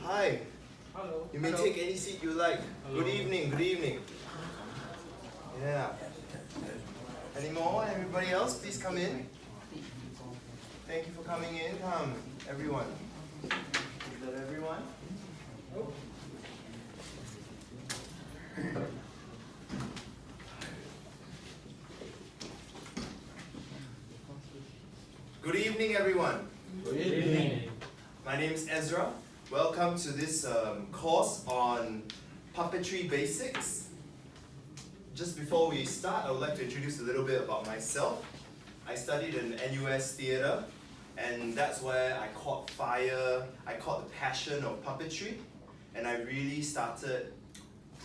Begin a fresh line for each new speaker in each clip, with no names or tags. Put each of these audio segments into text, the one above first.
Hi.
Hello.
You may
Hello.
take any seat you like.
Hello.
Good evening, good evening. Yeah. Any more? Everybody else, please come in. Thank you for coming in. Come, everyone. Is that everyone? Good evening, everyone.
Good evening.
My name is Ezra. Welcome to this course on puppetry basics. Just before we start, I would like to introduce a little bit about myself. I studied in NUS theatre, and that's where I caught fire. I caught the passion of puppetry, and I really started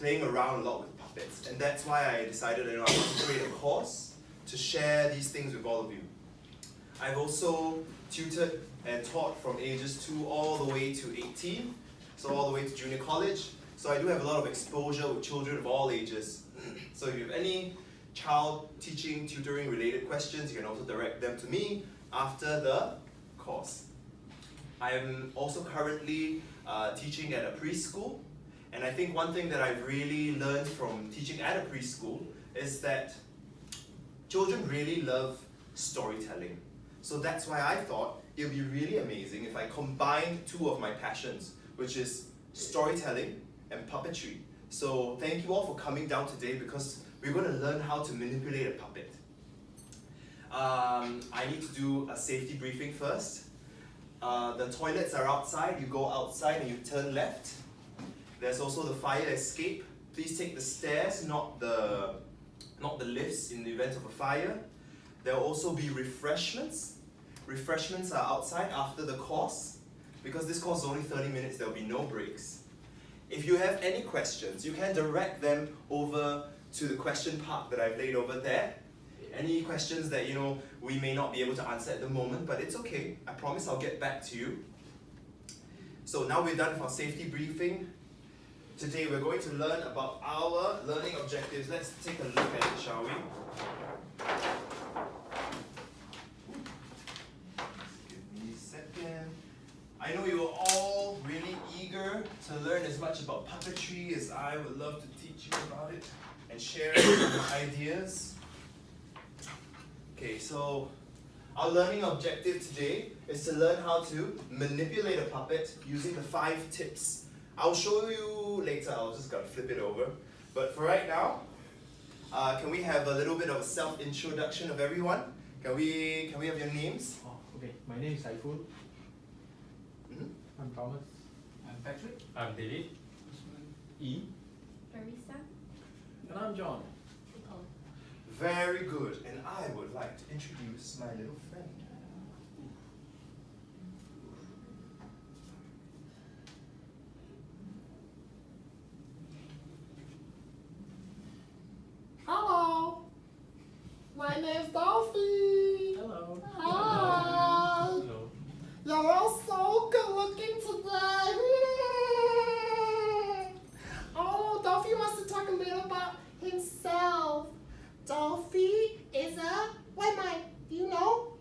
playing around a lot with puppets. And that's why I decided I want to create a course to share these things with all of you. I've also tutored and taught from ages 2 all the way to 18, so all the way to junior college. So I do have a lot of exposure with children of all ages. So if you have any child teaching, tutoring related questions, you can also direct them to me after the course. I am also currently teaching at a preschool, and I think one thing that I've really learned from teaching at a preschool is that children really love storytelling. So that's why I thought it would be really amazing if I combined 2 of my passions, which is storytelling and puppetry. So thank you all for coming down today because we're going to learn how to manipulate a puppet. I need to do a safety briefing first. The toilets are outside. You go outside and you turn left. There's also the fire escape. Please take the stairs, not the lifts in the event of a fire. There will also be refreshments. Refreshments are outside after the course. Because this course is only 30 minutes, there will be no breaks. If you have any questions, you can direct them over to the question part that I've laid over there. Any questions that we may not be able to answer at the moment, but it's okay. I promise I'll get back to you. So now we're done with our safety briefing. Today we're going to learn about our learning objectives. Let's take a look at it, shall we? I know you are all really eager to learn as much about puppetry as I would love to teach you about it and share ideas. Okay, so our learning objective today is to learn how to manipulate a puppet using the 5 tips. I'll show you later, I'll just gotta flip it over. But for right now, can we have a little bit of a self-introduction of everyone? Can we have your names?
Okay, my name is Saiful. I'm Thomas.
I'm Patrick.
I'm David.
E.
Teresa.
And I'm John.
Very good. And I would like to introduce my little friend.
Hello, my name's Dolphy.
Hello.
Hi.
Hello.
You're all so good looking today. Oh, Dolphy wants to talk a little about himself. Dolphy is a, what am I, do you know?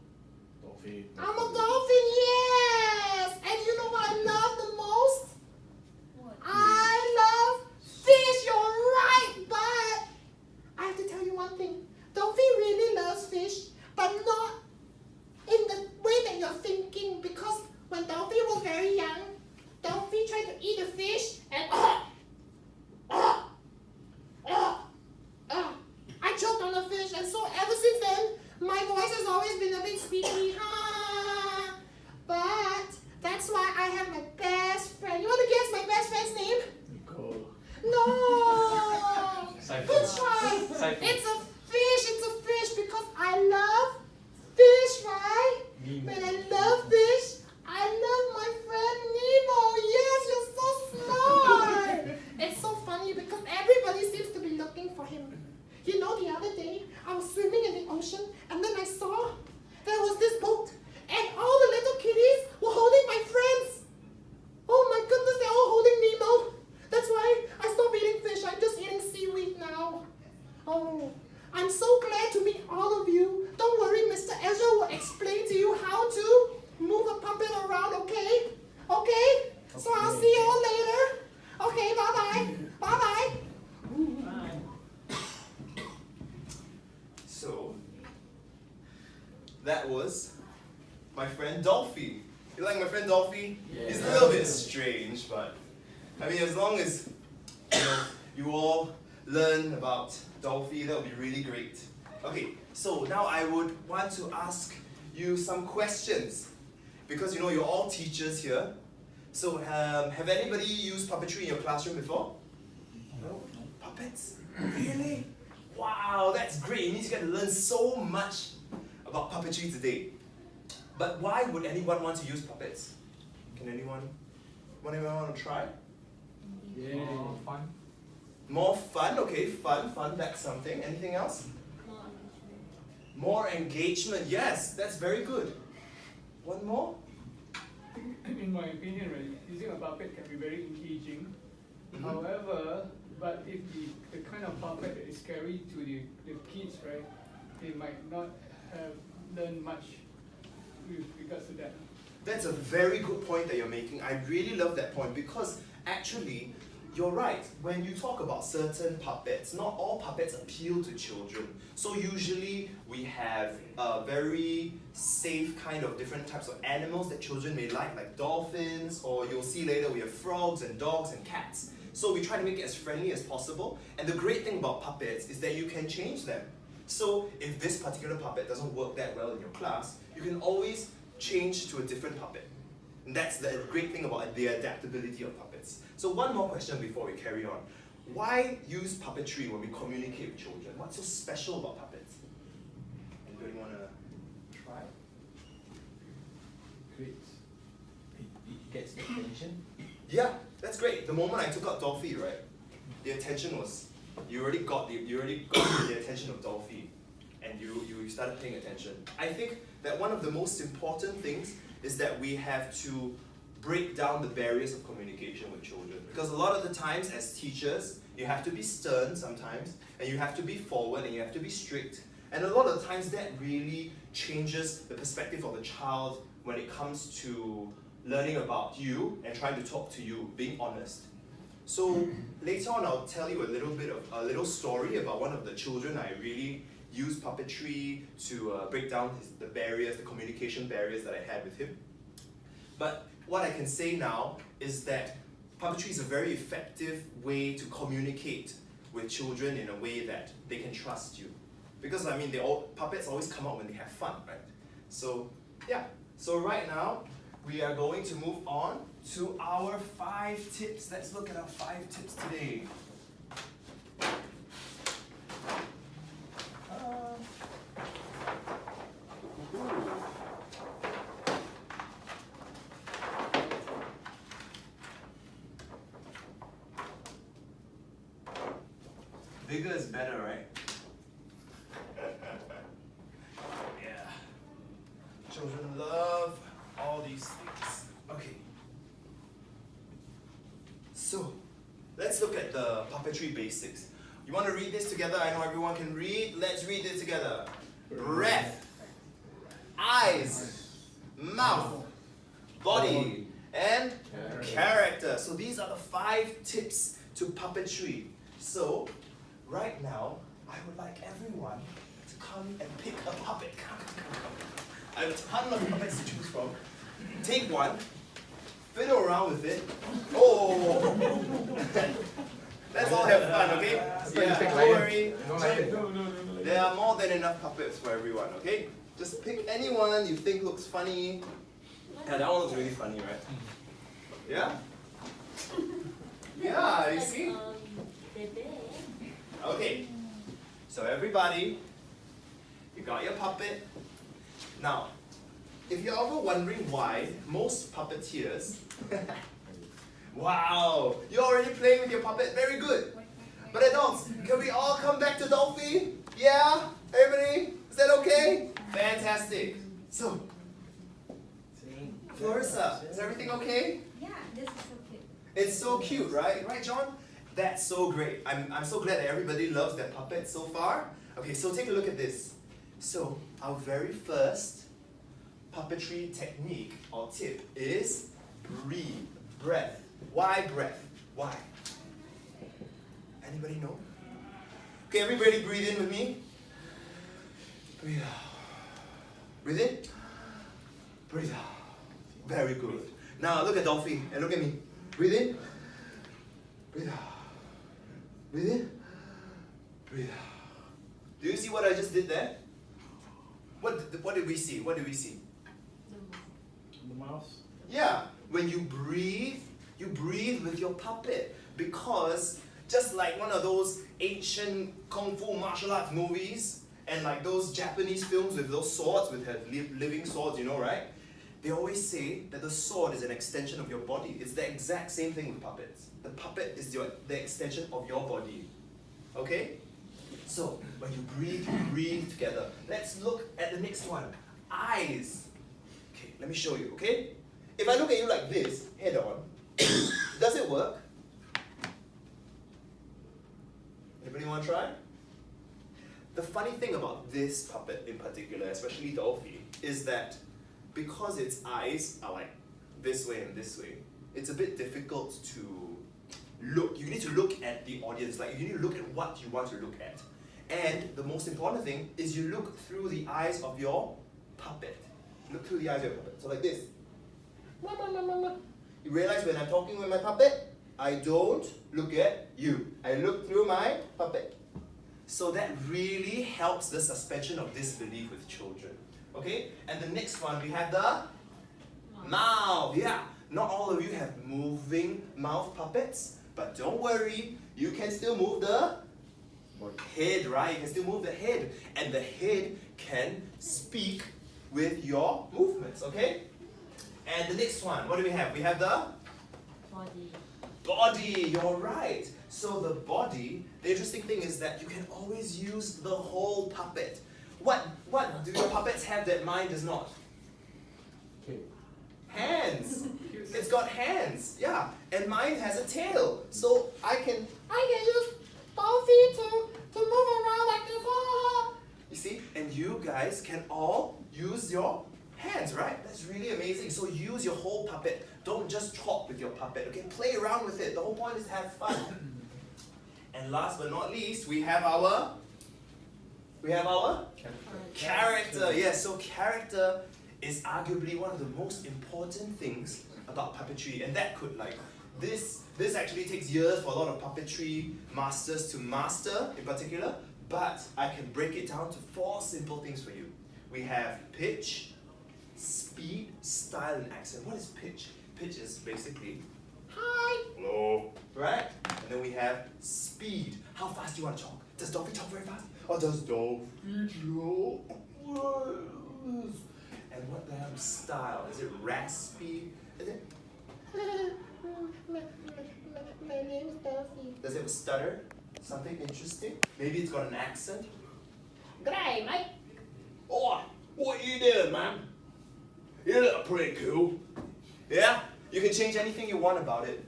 my friend Dolphy. You like my friend Dolphy?
Yeah.
He's a little bit strange, but I mean, as long as you all learn about Dolphy, that would be really great. Okay, so now I would want to ask you some questions because you're all teachers here. So have anybody used puppetry in your classroom before?
No.
Puppets? Really? Wow, that's great. You need to get to learn so much about puppetry today. But why would anyone want to use puppets? Can anyone want to try?
Yeah. Fun.
More fun? Okay, fun, that's something. Anything else? More engagement. Yes, that's very good. One more?
In my opinion, right, using a puppet can be very engaging.
Mhm.
However, but if the kind of puppet that is scary to the kids, right, they might not have learned much with regards to that.
That's a very good point that you're making. I really love that point because actually, you're right. When you talk about certain puppets, not all puppets appeal to children. So usually we have a very safe kind of different types of animals that children may like dolphins, or you'll see later we have frogs and dogs and cats. So we try to make it as friendly as possible. And the great thing about puppets is that you can change them. So if this particular puppet doesn't work that well in your class, you can always change to a different puppet. And that's the great thing about the adaptability of puppets. So one more question before we carry on. Why use puppetry when we communicate with children? What's so special about puppets? Anybody want to try?
Great. It gets the attention.
Yeah, that's great. The moment I took out Dolphy, right, the attention was, you already got the attention of Dolphy, and you started paying attention. I think that one of the most important things is that we have to break down the barriers of communication with children. Because a lot of the times as teachers, you have to be stern sometimes, and you have to be forward, and you have to be strict. And a lot of the times that really changes the perspective of the child when it comes to learning about you and trying to talk to you, being honest. So later on I'll tell you a little story about one of the children I really used puppetry to break down the barriers, the communication barriers that I had with him. But what I can say now is that puppetry is a very effective way to communicate with children in a way that they can trust you. Because I mean, puppets always come out when they have fun, right? So yeah, so right now we are going to move on to our 5 tips. Let's look at our 5 tips today. Bigger is better, right? Yeah. Children love all these things. Okay. So, let's look at the puppetry basics. You want to read this together? I know everyone can read. Let's read it together. Breath, eyes, mouth, body, and character. So these are the 5 tips to puppetry. So, right now, I would like everyone to come and pick a puppet. Come. I have a ton of puppets to choose from. Take one, fiddle around with it. Oh! Let's all have fun, okay? Yeah, don't worry.
No.
There are more than enough puppets for everyone, okay? Just pick anyone you think looks funny. Yeah, that one looks really funny, right? Yeah? Yeah, you see? Okay, so everybody, you got your puppet. Now, if you're ever wondering why most puppeteers, wow, you're already playing with your puppet, very good. But adults, can we all come back to Dolphy? Yeah? Everybody? Is that okay? Fantastic. So, Clarissa, is everything okay?
Yeah, this is so cute.
It's so cute, right? Right, John? That's so great. I'm so glad that everybody loves their puppet so far. Okay, so take a look at this. So, our very first puppetry technique or tip is breathe. Breath. Why breath? Why? Anybody know? Okay, everybody breathe in with me. Breathe out. Breathe in. Breathe out. Very good. Now look at Dolphy and look at me. Breathe in. Breathe out. Breathe in. Breathe out. Do you see what I just did there? What did we see? What did we see?
The mouth.
Yeah, when you breathe with your puppet. Because just like one of those ancient kung fu martial arts movies and like those Japanese films with those swords, with living swords, you know, right? They always say that the sword is an extension of your body. It's the exact same thing with puppets. The puppet is the extension of your body. Okay? So, when you breathe together. Let's look at the next one. Eyes. Okay, let me show you, okay? If I look at you like this, head on, does it work? Anybody want to try? The funny thing about this puppet in particular, especially Dolphy, is that because its eyes are like this way and this way, it's a bit difficult to look. You need to look at the audience, like you need to look at what you want to look at. And the most important thing is you look through the eyes of your puppet. Look through the eyes of your puppet. So like this. You realize when I'm talking with my puppet, I don't look at you. I look through my puppet. So that really helps the suspension of disbelief with children. Okay? And the next one, we have the mouth. Yeah. Not all of you have moving mouth puppets, but don't worry, you can still move the head, right? You can still move the head. And the head can speak with your movements, okay? And the next one, what do we have? We have the body, you're right. So the body, the interesting thing is that you can always use the whole puppet. What do your puppets have that mine does not?
Okay.
Hands. It's got hands, yeah. And mine has a tail. So I can
use Dolphy to move around like this. Ah.
You see? And you guys can all use your hands, right? That's really amazing. So use your whole puppet. Don't just talk with your puppet, okay? Play around with it. The whole point is to have fun. And last but not least, we have our character. Yes, so character is arguably one of the most important things about puppetry. And that could this actually takes years for a lot of puppetry masters to master in particular, but I can break it down to 4 simple things for you. We have pitch, speed, style, and accent. What is pitch? Pitch is basically
Hi.
hello, right? And then we have speed. How fast do you want to talk? Does Dolphy talk very fast? Or does Dolphy talk? And what the hell is style? Is it raspy? Is it?
My name is Dolphy.
Does it have a stutter? Something interesting? Maybe it's got an accent?
G'day, mate.
Oh, what you doing, man? You look pretty cool. Yeah? You can change anything you want about it.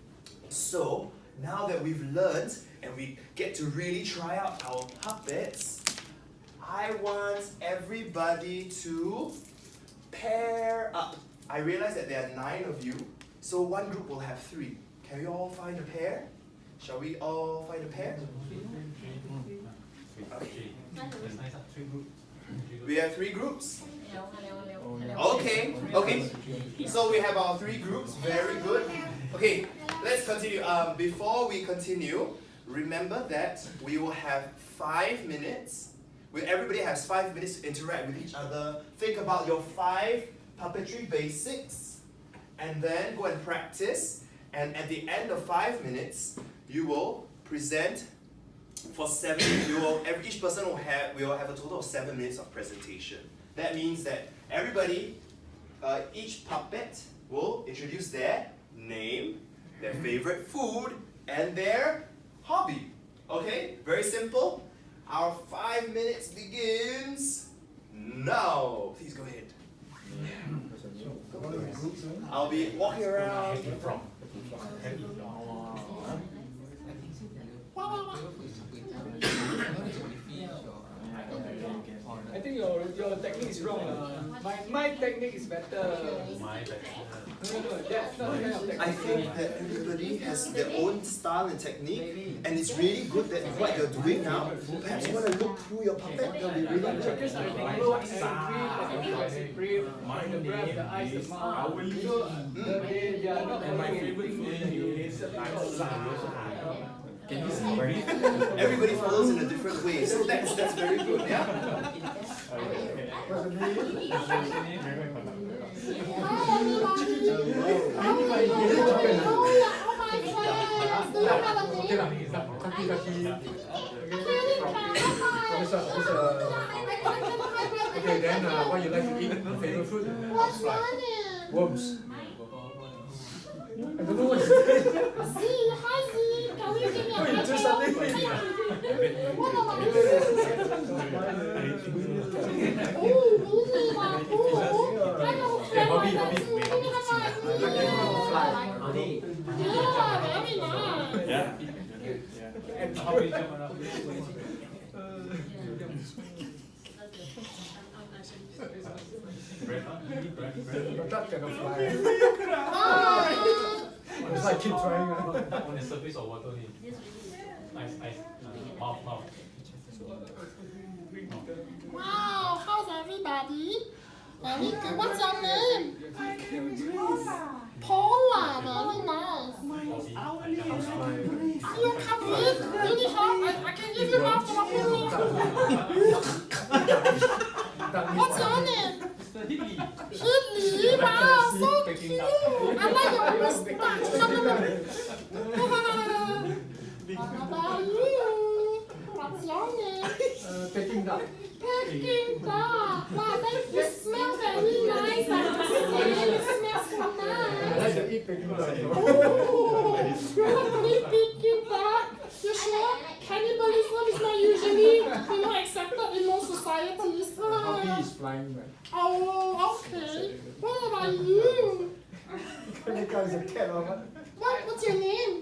So, now that we've learned and we get to really try out our puppets, I want everybody to pair up. I realize that there are 9 of you, so one group will have 3. Can we all find a pair? Shall we all find a pair? Okay. We have 3 groups. Okay, okay. So we have our 3 groups. Very good. Okay, let's continue. Before we continue, remember that we will have 5 minutes. Everybody has 5 minutes to interact with each other. Think about your 5 puppetry basics, and then go and practice. And at the end of 5 minutes, you will present for 7. Each person will have a total of 7 minutes of presentation. That means that everybody, each puppet will introduce their name, their favorite food, and their hobby. Okay? Very simple. Our 5 minutes begins now. Please go ahead. I'll be walking around.
I think your technique is wrong. My technique is better.
My better.
No, not the kind of technique.
I think that everybody has their own style and technique, and it's really good that what you're doing now. Perhaps you want to look through your puppet. That'll be really good.
Because I think look and breathe, the breath, the eyes, the mouth. So they are not
And my
only
favorite food is laksa. Can you see?
Everybody follows in a different way, so that's very good. Yeah.
What's the name?
Okay, then what you like to eat? Your favorite food?
What's your name?
Worms. I don't know what it is.
Z, hi Z. Can you give me a
Wait,
high
just
five?
something.
What about you? Oh, really? Wow, cool. I know
Yeah, hobby.
Give me a high five. Yeah, very nice.
Yeah.
and hobby jump around.
But that cannot fly.
Bye.
It's like keep trying.
On the surface of water only. Ice. Mouth.
Wow, how's everybody? Very good. What's your name? Paula. Very nice. You come with? You need help? I can give you mouth therapy. What's your name? Hidley. Wow, so cute. I like your mustache. What about you? What's your name?
Taking that.
Peking duck. Wow, you smell very nice. I must say, you smell so
I
nice.
like to eat Peking duck.
Oh, you have to eat Peking duck. You sure? Cannibalism is not usually accepted in most societies.
Hobby is flying, man.
Oh, okay. What about you?
Kanika is a cat or what?
What's your name?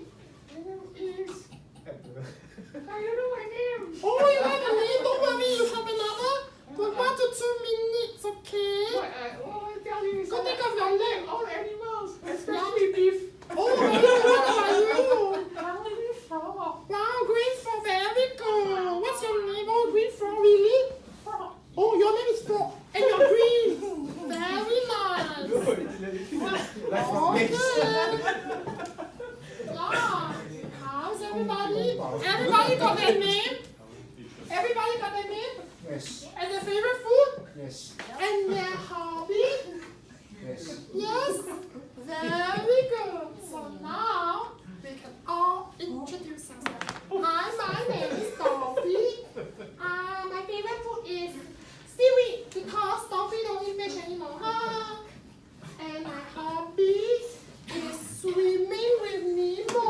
I don't know my name.
Oh, you have a name? Don't worry, you have another. For 1 to 2 minutes, okay?
What I tell you is
Go think of your name.
all animals, especially beef.
Oh, very good. What about you? Wow, green frog, very good. What's your name? Oh, green frog, really? Oh, your name is Frog, and you're green. Very nice. Okay. Yeah. How's everybody? Everybody got their name? Everybody got their name?
Yes.
And their favorite food?
Yes.
And their hobby?
Yes.
Yes? Very good. So now we can all introduce ourselves. Hi, my name is Dolphy. My favorite food is seaweed because Dolphy don't eat fish anymore. And my hobby is swimming with Nemo.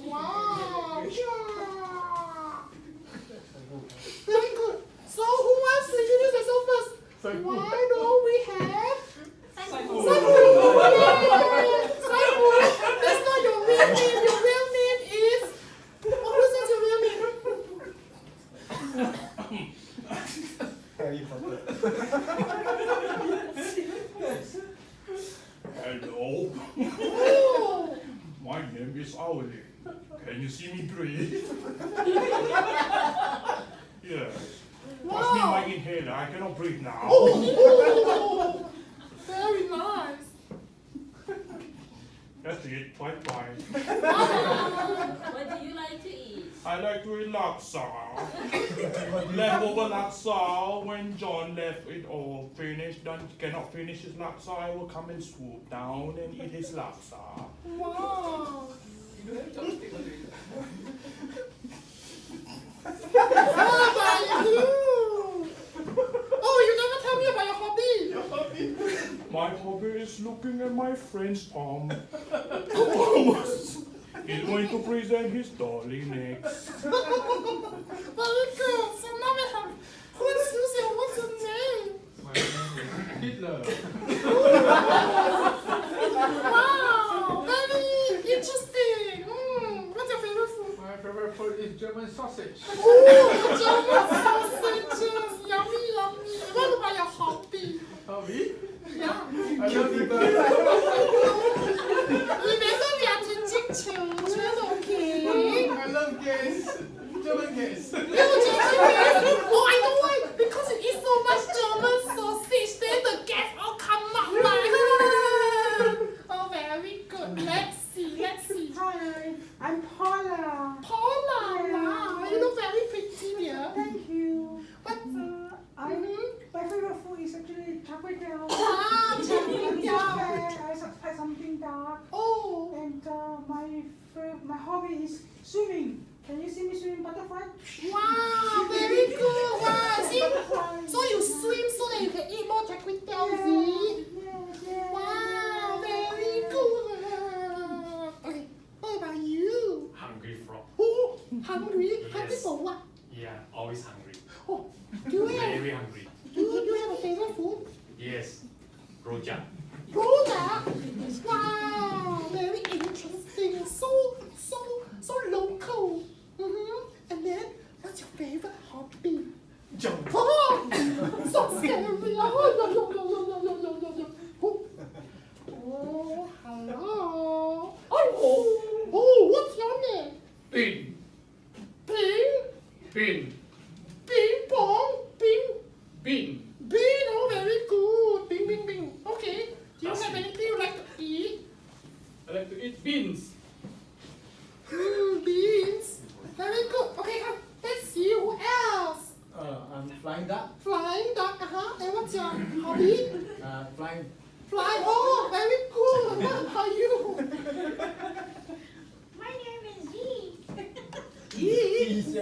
Wow. Yeah. Very good. So who wants to introduce themselves first? Why don't we have Saifu? Saifu, that's not your real name. Your real name is. Oh, who's your real name?
Harry Potter.
Hello,
Oh,
my name is Owly. Can you see me breathe? Yes. Pass me my inhaler, I cannot breathe now.
oh, very nice.
That's it, bye-bye.
What do you like to eat?
I like to eat laksa. Leftover laksa, when John left it all finished, then cannot finish his laksa, I will come and swoop down and eat his laksa.
Wow.
You don't have chopstick on it.
What about you? Oh, you never tell me about your hobby.
My hobby is looking at my friend's palm. He's going to present his dolly next.
Very good. So now we have. What's your name?
My name is Hitler.
Wow, very interesting. What's your favorite food?
My favorite food is German sausage.
Oh, German sausages. Yummy, yummy. What about your hobby?
Hobby?
Yeah.
I love people. my hobby is swimming. Can you see me swimming butterfly?
Wow, very good. Wow, see? So you swim so that you can eat more char kway teow, is it?
Yes.
Wow, very good. Okay, what about you?
Hungry frog.
Oh, hungry?
Yes.
Hungry for what?
Yeah, always hungry.
Oh, do you have,
Very hungry.
do you have a favorite food?
Yes. Rojak.
Rojak? Wow, very interesting. So local. And then, what's your favorite hobby?
Jump.
Oh, so scary. Oh, hello. Oh, what's your name?
Bin.
Ping?
Bin.
Ping pong? Ping?
Bin.
Bean, oh, very good. Bing, bing, bing. Okay. Do you
That's
have
it.
anything you like to eat?
I like to eat beans.
Beans. Very good. Okay, come. Let's see who else.
I'm flying duck.
Flying duck, And what's your hobby?
Flying.
Fly. Oh, very good. What about you?
My name is Yi.
Eat.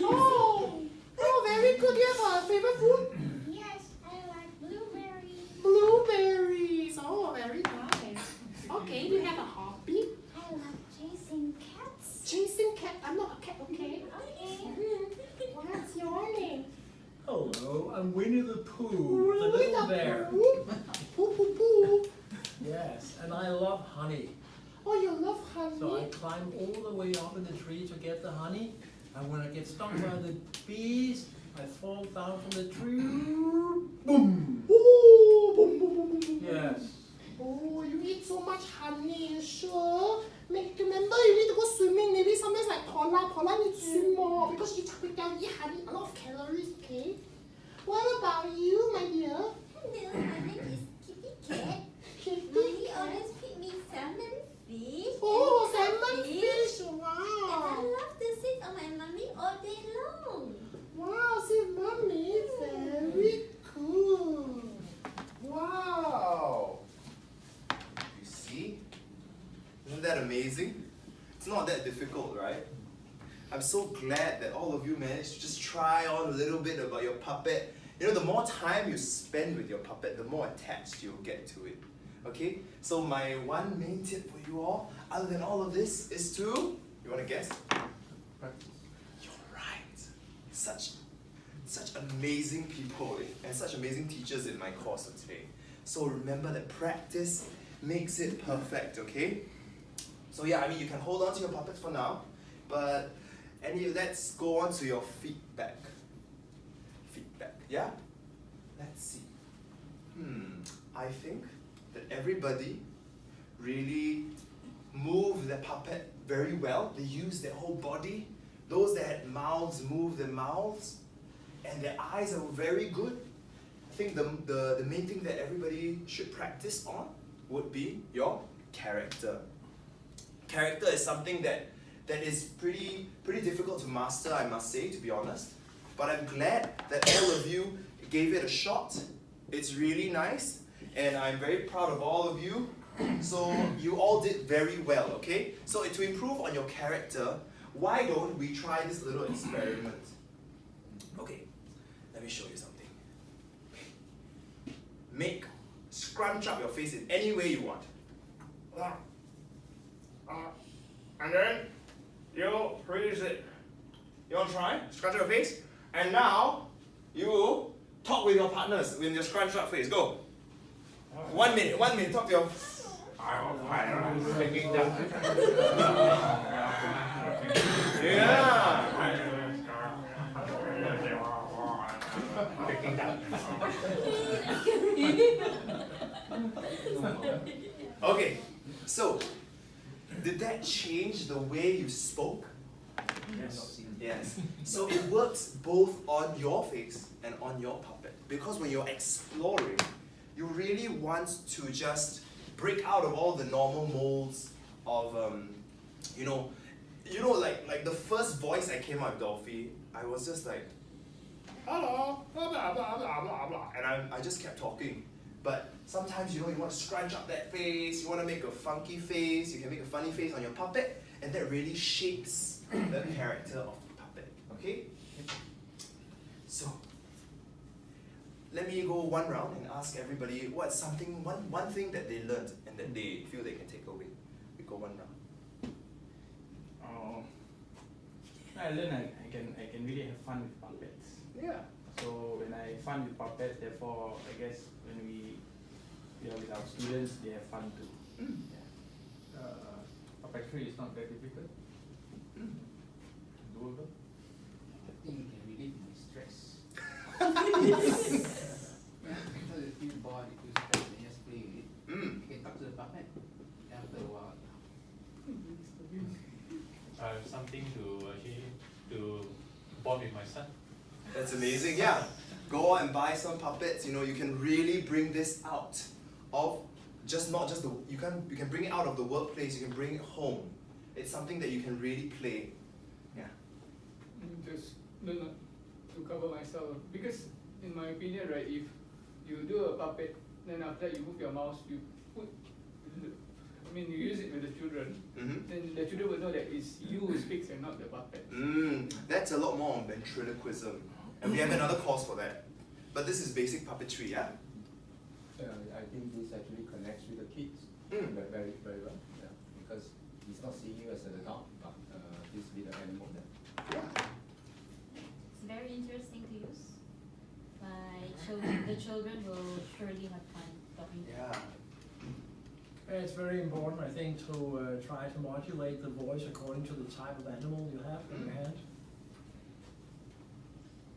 Oh, very good. Do you have a favorite food?
Yes, I like blueberries.
Blueberries. Oh, very nice. Okay, do you have a hobby?
I love chasing cats.
Chasing cat. I'm not a cat, okay?
Okay.
What's your name?
Hello, I'm Winnie the Pooh, the little bear.
Pooh, pooh, pooh.
Yes, and I love honey.
Oh, you love honey?
So I climb all the way up in the tree to get the honey. And when I get stung by the bees, I fall down from the tree. Boom!
Ooh, boom, boom, boom, boom, boom.
Yes.
Oh, you eat so much honey, you sure? Remember, you need to go swimming. Maybe sometimes like Paula needs to swim more because you eat honey, a lot of calories, okay? What about you, my dear?
Hello, my name is Kitty Cat.
Kitty
Mommy
cat.
always feed me salmon fish.
Oh,
and
salmon fish,
And I
wow.
love to sit on my mommy all day long.
Wow, see, mommy, very cool.
Wow! You see? Isn't that amazing? It's not that difficult, right? I'm so glad that all of you managed to just try on a little bit about your puppet. You know, the more time you spend with your puppet, the more attached you'll get to it. Okay? So my one main tip for you all, other than all of this, is to, you want to guess?
Practice.
You're right. Such amazing people and such amazing teachers in my course of today. So remember that practice makes it perfect, okay? So yeah, I mean, you can hold on to your puppets for now, but let's go on to your feedback. Feedback, yeah? Let's see. I think that everybody really moved their puppet very well. They used their whole body. Those that had mouths moved their mouths, and their eyes are very good. I think the main thing that everybody should practice on would be your character. Character is something that is pretty difficult to master, I must say, to be honest. But I'm glad that all of you gave it a shot. It's really nice, and I'm very proud of all of you. So you all did very well, okay? So to improve on your character, why don't we try this little experiment? Okay, let me show you something. Scrunch up your face in any way you want. And then you freeze it. You want to try? Scrunch up your face. And now you talk with your partners with your scrunch up face. Go. 1 minute. Talk to your. Yeah. Okay, so did that change the way you spoke? Yes. So it works both on your face and on your puppet. Because when you're exploring, you really want to just break out of all the normal molds of like the first voice I came out with Dolphy, I was just like, hello, blah blah blah blah blah blah, and I just kept talking. But sometimes, you know, you want to scrunch up that face, you want to make a funky face, you can make a funny face on your puppet, and that really shapes the character of the puppet, okay? So, let me go one round and ask everybody what's something, one thing that they learned and that they feel they can take away. We go one round.
I learned I can really have fun with puppets.
Yeah.
So when I fun with puppets, therefore I guess when we with our students, they have fun too. Yeah. Puppetry is not that difficult. Doable.
I think you can relieve my stress. Because you feel bored, you feel stressed, and just play with it. You can talk to the puppet after a while.
Something to actually to bond with my son.
That's amazing, yeah. Go out and buy some puppets, you know, you can really bring this out of not just the, you can bring it out of the workplace, you can bring it home. It's something that you can really play. Yeah.
Just to cover myself, because in my opinion, right, if you do a puppet, then after that you move your mouse, you use it with the children, then the children will know that it's you who speaks and not the puppet.
That's a lot more on ventriloquism. And we have another course for that. But this is basic puppetry, yeah?
I think this actually connects with the kids very, very well. Yeah, because he's not seeing you as an adult, but this little animal there.
Yeah.
It's very interesting to use. The children will surely have fun talking to
Yeah.
It's very important, I think, to try to modulate the voice according to the type of animal you have in your hand.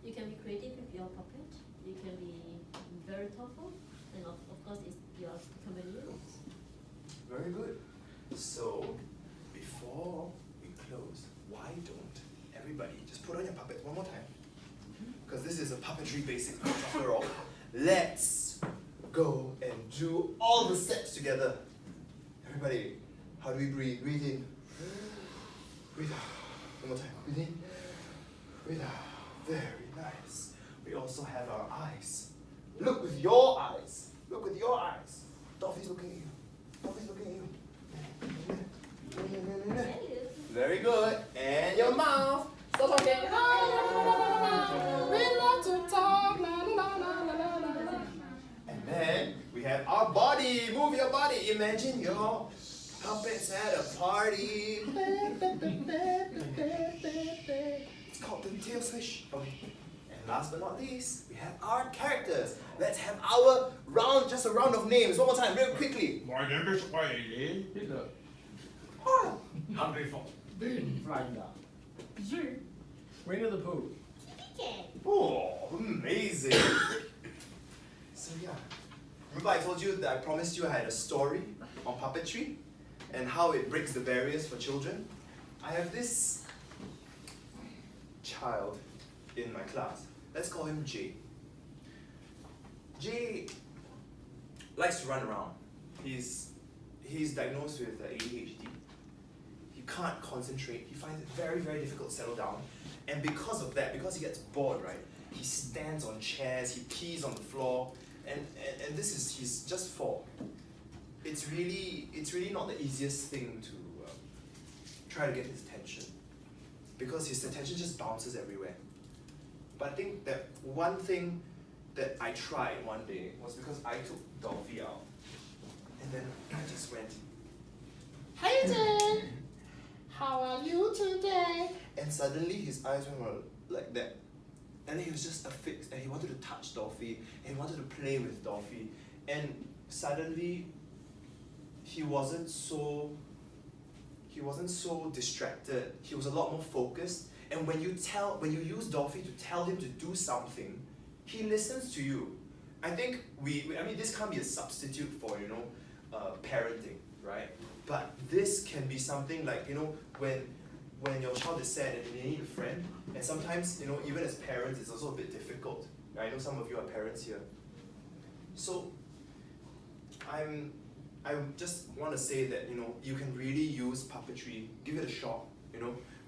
You can be creative with your puppet. You can be very thoughtful, and of course, it's your convenience.
Very good. So, before we close, why don't everybody just put on your puppet one more time? Because this is a puppetry basic after all. Let's go and do all the steps together. Everybody, how do we breathe? Breathe in. Breathe out. One more time. Breathe in. Breathe out. Very nice. We also have our eyes. Look with your eyes. Look with your eyes. Dolphy's looking at you. Dolphy's looking at you. Very good. And your mouth. Stop talking.
We love to talk. La, la, la, la, la, la.
And then we have our body. Move your body. Imagine your puppets at a party. It's called the tail swish. Okay. And last but not least, we have our characters. Let's have our round, just a round of names. One more time, real quickly.
My name is Wiley.
Hitler,
Hungry for.
flying down.
Winnie the Pooh.
Oh, amazing. So yeah, remember I told you that I promised you I had a story on puppetry and how it breaks the barriers for children? I have this child in my class. Let's call him Jay. Jay likes to run around. He's diagnosed with ADHD. He can't concentrate. He finds it very, very difficult to settle down. And because of that, because he gets bored, right, he stands on chairs, he pees on the floor, and he's just 4. It's really not the easiest thing to try to get his attention, because his attention just bounces everywhere. But I think that one thing that I tried one day was because I took Dolphy out, and then I just went,
Hayden, how are you today?
and suddenly his eyes went like that. And then he was just affixed, and he wanted to touch Dolphy, and he wanted to play with Dolphy. And suddenly, he wasn't so distracted. He was a lot more focused. And when you use Dolphy to tell him to do something, he listens to you. I think this can't be a substitute for, parenting, right? But this can be something like, when your child is sad and they need a friend, and sometimes, even as parents, it's also a bit difficult. I know some of you are parents here. So, I just want to say that, you can really use puppetry, give it a shot,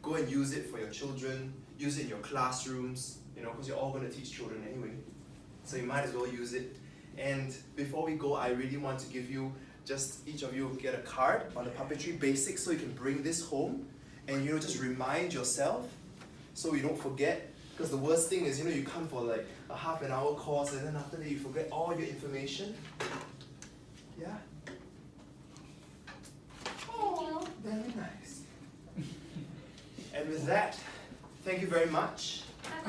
go and use it for your children, use it in your classrooms, because you're all going to teach children anyway. So you might as well use it. And before we go, I really want to give you, just each of you get a card on the puppetry basics so you can bring this home and just remind yourself so you don't forget. Because the worst thing is, you come for like a half an hour course and then after that you forget all your information. Yeah? Oh, very nice. And with that, thank you very much.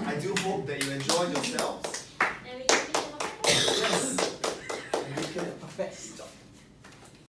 I do hope that you enjoyed yourselves.
And we can finish the puppet.
Yes. And you can stop.